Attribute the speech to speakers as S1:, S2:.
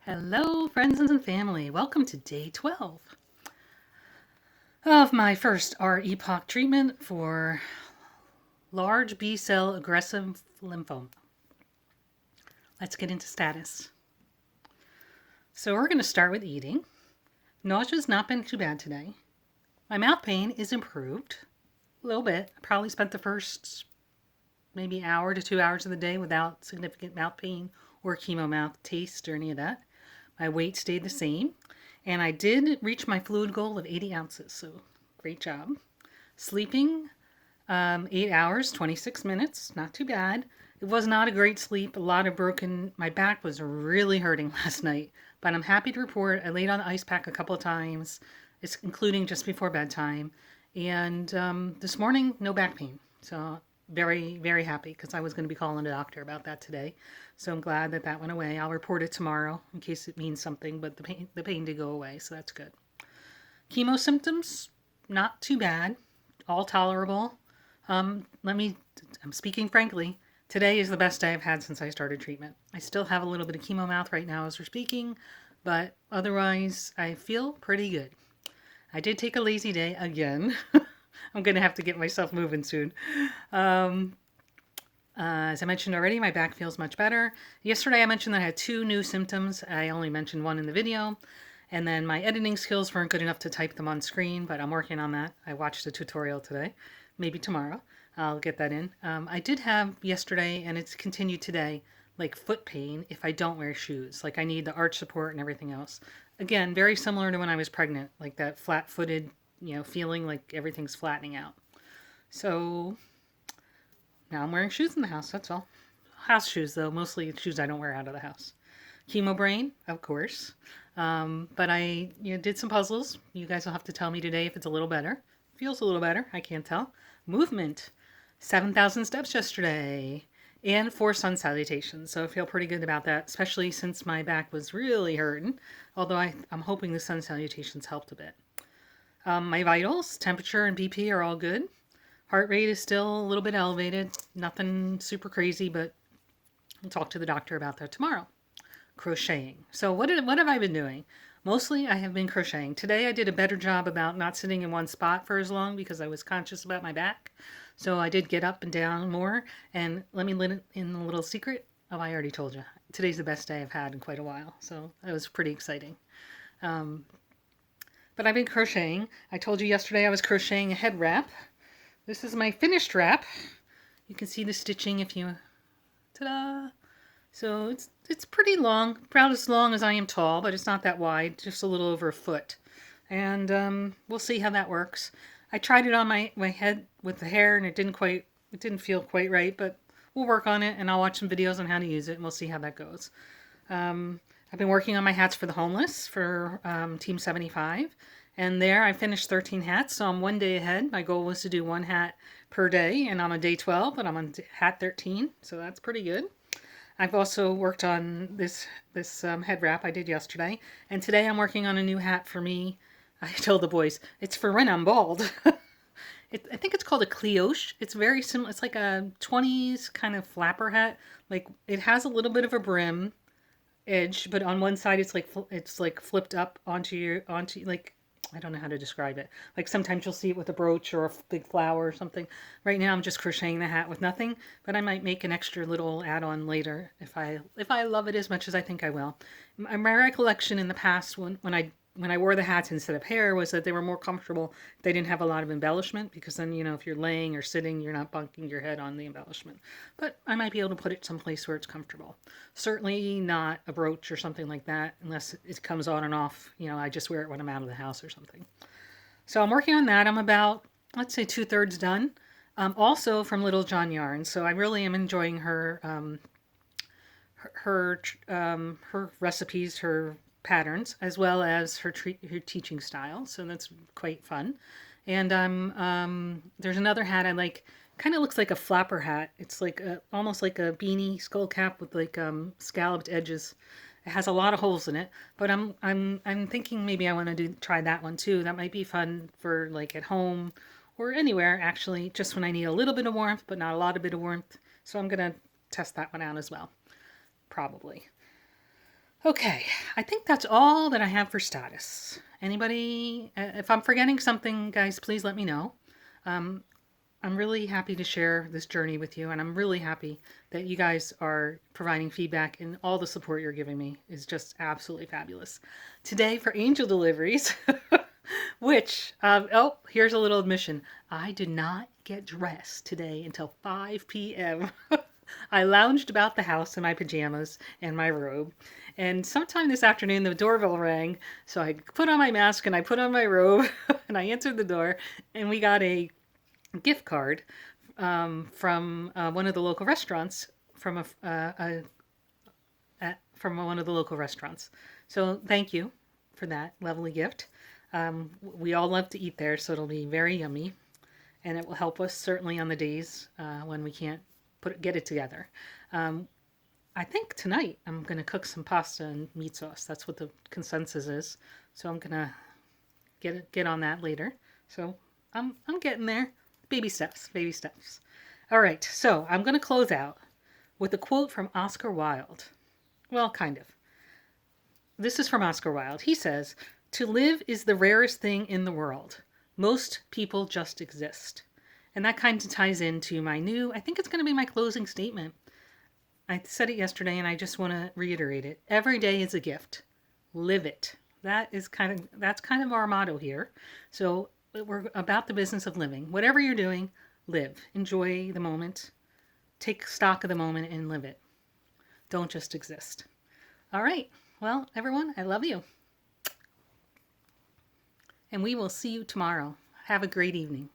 S1: Hello, friends and family. Welcome to day 12 of my first R-EPOCH treatment for large B-cell aggressive lymphoma. Let's get into status. So we're going to start with eating. Nausea's not been too bad today. My mouth pain is improved a little bit. I probably spent the first maybe hour to 2 hours of the day without significant mouth pain or chemo mouth taste or any of that. My weight stayed the same, and I did reach my fluid goal of 80 ounces, so great job. Sleeping, 8 hours, 26 minutes, not too bad. It was not a great sleep, my back was really hurting last night, but I'm happy to report I laid on the ice pack a couple of times, including just before bedtime, and this morning, no back pain, so very, very happy because I was going to be calling a doctor about that today. So I'm glad that went away. I'll report it tomorrow in case it means something, but the pain did go away, so that's good. Chemo symptoms, not too bad, all tolerable. I'm speaking frankly, today is the best day I've had since I started treatment. I still have a little bit of chemo mouth right now as we're speaking, but otherwise I feel pretty good. I did take a lazy day again. I'm going to have to get myself moving soon. As I mentioned already, my back feels much better. Yesterday I mentioned that I had 2 new symptoms. I only mentioned one in the video. And then my editing skills weren't good enough to type them on screen, but I'm working on that. I watched a tutorial today. Maybe tomorrow I'll get that in. I did have yesterday, and it's continued today, like foot pain if I don't wear shoes. Like I need the arch support and everything else. Again, very similar to when I was pregnant, like that flat-footed, feeling like everything's flattening out. So now I'm wearing shoes in the house, that's all. House shoes, though, mostly shoes I don't wear out of the house. Chemo brain, of course. But I did some puzzles. You guys will have to tell me today if it's a little better. Feels a little better, I can't tell. Movement, 7,000 steps yesterday, and 4 sun salutations. So I feel pretty good about that, especially since my back was really hurting. Although I'm hoping the sun salutations helped a bit. My vitals, temperature, and BP are all good. Heart rate is still a little bit elevated. Nothing super crazy, but I'll talk to the doctor about that tomorrow. Crocheting. So what have I been doing? Mostly I have been crocheting. Today I did a better job about not sitting in one spot for as long because I was conscious about my back. So I did get up and down more. And let me let in a little secret. Oh, I already told you. Today's the best day I've had in quite a while. So that was pretty exciting. But I've been crocheting. I told you yesterday I was crocheting a head wrap. This is my finished wrap. You can see the stitching if you... Ta-da! So it's pretty long, about as long as I am tall, but it's not that wide, just a little over a foot. And we'll see how that works. I tried it on my head with the hair, and it didn't feel quite right, but we'll work on it, and I'll watch some videos on how to use it, and we'll see how that goes. I've been working on my hats for the homeless for Team 75. And there I finished 13 hats, so I'm 1 day ahead. My goal was to do 1 hat per day, and I'm on day 12, but I'm on hat 13, so that's pretty good. I've also worked on this head wrap I did yesterday, and today I'm working on a new hat for me. I told the boys, it's for when I'm bald. I think it's called a cloche. It's very similar. It's like a 20s kind of flapper hat. Like it has a little bit of a brim edge, but on one side it's like flipped up onto like, I don't know how to describe it. Like sometimes you'll see it with a brooch or a big flower or something. Right now I'm just crocheting the hat with nothing, but I might make an extra little add-on later if I love it as much as I think I will. My recollection in the past when I wore the hats instead of hair was that they were more comfortable. They didn't have a lot of embellishment because then, if you're laying or sitting, you're not bunking your head on the embellishment. But I might be able to put it someplace where it's comfortable. Certainly not a brooch or something like that unless it comes on and off. I just wear it when I'm out of the house or something. So I'm working on that. I'm about, let's say, 2/3 done. Also from Little John Yarn. So I really am enjoying her recipes, her patterns, as well as her teaching style. So that's quite fun. And there's another hat I like. Kind of looks like a flapper hat. It's like almost like a beanie skull cap with like scalloped edges. It has a lot of holes in it, but I'm thinking maybe I want to try that one too. That might be fun for like at home or anywhere actually, just when I need a little bit of warmth, but not a lot of bit of warmth. So I'm gonna test that one out as well, probably. Okay, I think that's all that I have for status. Anybody, if I'm forgetting something, guys, please let me know. Um, I'm really happy to share this journey with you, and I'm really happy that you guys are providing feedback, and all the support you're giving me is just absolutely fabulous. Today for Angel Deliveries, which, oh, here's a little admission. I did not get dressed today until 5 p.m. I lounged about the house in my pajamas and my robe. And sometime this afternoon, the doorbell rang. So I put on my mask and I put on my robe and I answered the door. And we got a gift card from one of the local restaurants from one of the local restaurants. So thank you for that lovely gift. We all love to eat there, so it'll be very yummy, and it will help us certainly on the days when we can't get it together. Um, I think tonight I'm gonna cook some pasta and meat sauce. That's what the consensus is. So I'm gonna get on that later. So I'm getting there. Baby steps, baby steps. All right, so I'm gonna close out with a quote from Oscar Wilde. Well, kind of. This is from Oscar Wilde. He says, "To live is the rarest thing in the world. Most people just exist." And that kind of ties into my new, I think it's going to be my closing statement. I said it yesterday and I just want to reiterate it. Every day is a gift. Live it. That's kind of our motto here. So we're about the business of living. Whatever you're doing, live. Enjoy the moment. Take stock of the moment and live it. Don't just exist. All right. Well, everyone, I love you. And we will see you tomorrow. Have a great evening.